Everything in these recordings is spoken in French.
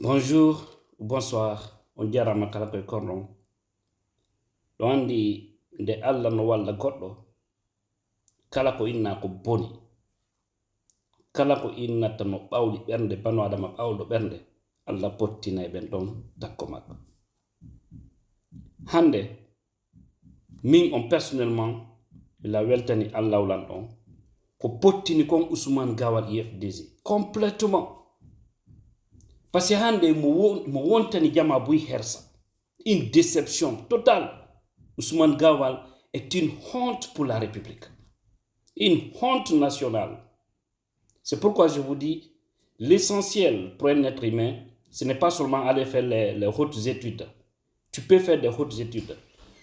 Bonjour, bonsoir, on jarama kala koye korɗon ɗo andi nde Allah no walla goɗɗo kala ko inna ko boni kala ko innata no ɓawli ɓernde bano adama ɓawɗo ɓernde Allah pottina e ɓen ɗon takko makko. Hande min on personnellement ila weltani Allah wulan ɗon ko pottini kon Ousmane Gawal IFDG complètement. Parce que hande mo wontani jama buy hersa, une déception totale. Ousmane Gawal est une honte pour la République, une honte nationale. C'est pourquoi je vous dis, l'essentiel pour un être humain, ce n'est pas seulement aller faire les hautes études. Tu peux faire des hautes études.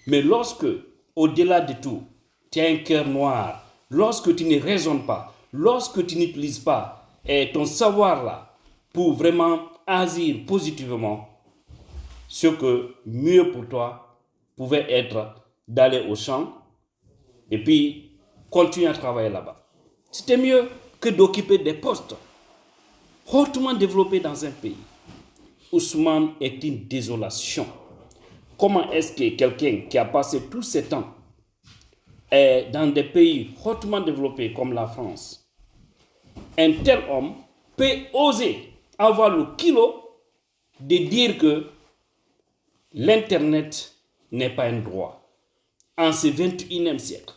Mais lorsque, au-delà de tout, tu as un cœur noir, lorsque tu ne raisonnes pas, lorsque tu n'utilises pas ton savoir-là pour vraiment agir positivement, ce que mieux pour toi pouvait être d'aller au champ et puis continuer à travailler là-bas. C'était mieux que d'occuper des postes hautement développés dans un pays. Ousmane est une désolation. Comment est-ce que quelqu'un qui a passé tous ses temps dans des pays hautement développés comme la France, un tel homme peut oser avoir le kilo de dire que l'Internet n'est pas un droit en ce 21e siècle?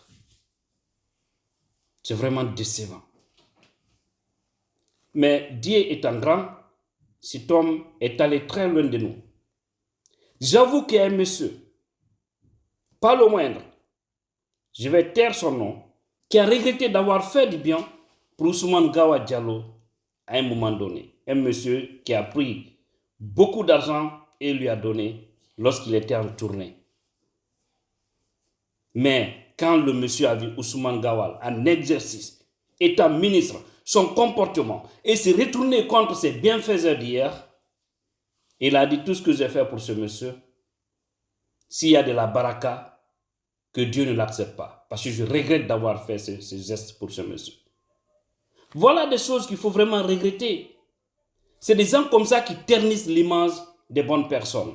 C'est vraiment décevant. Mais Dieu étant grand, cet homme est allé très loin de nous. J'avoue qu'il y a un monsieur, pas le moindre, je vais taire son nom, qui a regretté d'avoir fait du bien pour Ousmane Gawal Diallo à un moment donné. Un monsieur qui a pris beaucoup d'argent et lui a donné lorsqu'il était en tournée. Mais quand le monsieur a vu Ousmane Gawal en exercice, étant ministre, son comportement, et s'est retourné contre ses bienfaiseurs d'hier, il a dit: tout ce que j'ai fait pour ce monsieur, s'il y a de la baraka, que Dieu ne l'accepte pas. Parce que je regrette d'avoir fait ce geste pour ce monsieur. Voilà des choses qu'il faut vraiment regretter. C'est des gens comme ça qui ternissent l'image des bonnes personnes.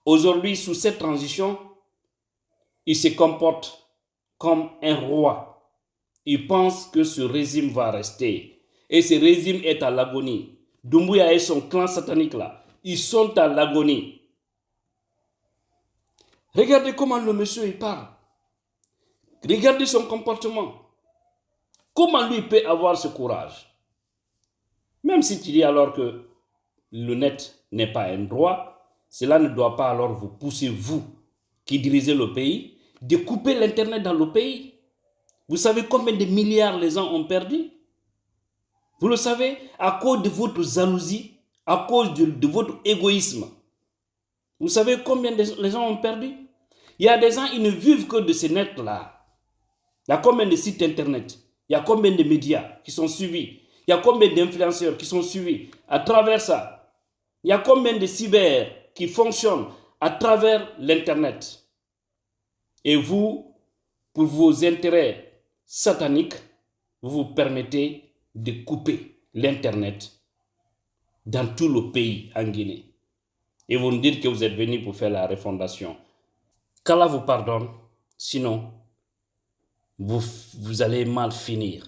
Aujourd'hui, sous cette transition, il se comporte comme un roi. Il pense que ce régime va rester. Et ce régime est à l'agonie. Doumbouya et son clan satanique là, ils sont à l'agonie. Regardez comment le monsieur il parle. Regardez son comportement. Comment lui peut avoir ce courage? Même si tu dis alors que le net n'est pas un droit, cela ne doit pas alors vous pousser, vous qui dirigez le pays, de couper l'Internet dans le pays. Vous savez combien de milliards les gens ont perdu? Vous le savez, à cause de votre jalousie, à cause de votre égoïsme. Vous savez combien les gens ont perdu? Il y a des gens, ils ne vivent que de ce net-là. Il y a combien de sites Internet? Il y a combien de médias qui sont suivis? Il y a combien d'influenceurs qui sont suivis à travers ça? Il y a combien de cyber qui fonctionnent à travers l'Internet? Et vous, pour vos intérêts sataniques, vous vous permettez de couper l'Internet dans tout le pays en Guinée. Et vous nous dites que vous êtes venus pour faire la refondation. Qu'Allah vous pardonne, sinon vous allez mal finir.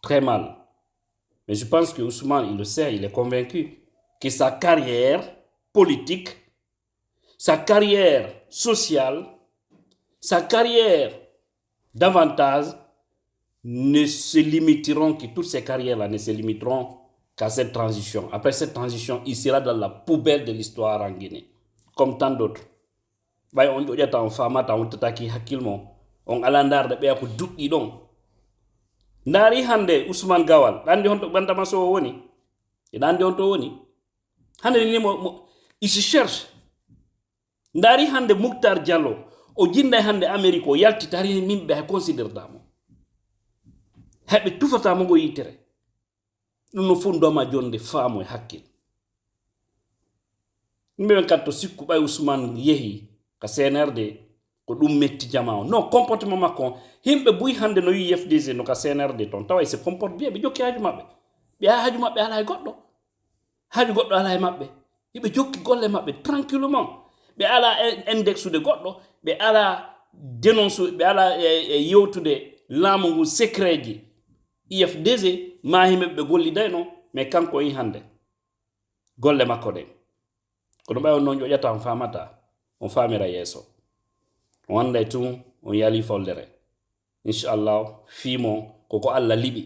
Très mal. Mais je pense que Ousmane, il le sait, il est convaincu que sa carrière politique, sa carrière sociale, sa carrière d'avantage ne se limiteront, que toutes ces carrières-là ne se limiteront qu'à cette transition. Après cette transition, il sera dans la poubelle de l'histoire en Guinée, comme tant d'autres. On dit en fama ta on tataki hakilmo on alandar de be ko duddi don. Ndari hande Ousmane Gawal, andi honto bantama so woni. E dandi honto woni. Hande ni il se cherche. Ndari hande Mouktar Diallo, o jinda hande Amerique o yalti tari mimbe ha consider damo. Hebe tufata mo go yitere. Nuno fundo ma jonde famo e hakkil. Mbe katto sikku bay Ousmane yehi ka CNRD ko dum metti jamao. Non, comportement makko himbe buy hande no UFDG no ka CNRD ton tawa se comporte bien be jokki haaju mabbe. Be haaju mabbe ala goddo. haɓe goɗɗo ala e maɓɓe hiɓe jokki golle maɓɓe tranquillement ɓe ala indexude goɗɗo ɓe ala dénonce ɓe ala yewtude laamu ngu secret ji IFDG mahimeɓe ɓe gollidayno mais kanko yi hande golle makko ɗen kono ɓay on noon ƴoƴata on famata on famira yeeso on anda tun on yali foldere inchallah fiimo koko Allah liɓi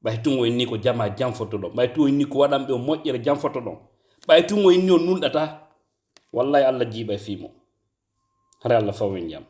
ɓay tun o inni ko jama janfoto ɗon ɓay tun o inni ko waɗanɓe o moƴƴere janfoto ɗon ɓay tun o inni on nunɗata wallahi Allah jiiɓa fiimo hara Allah fawen jam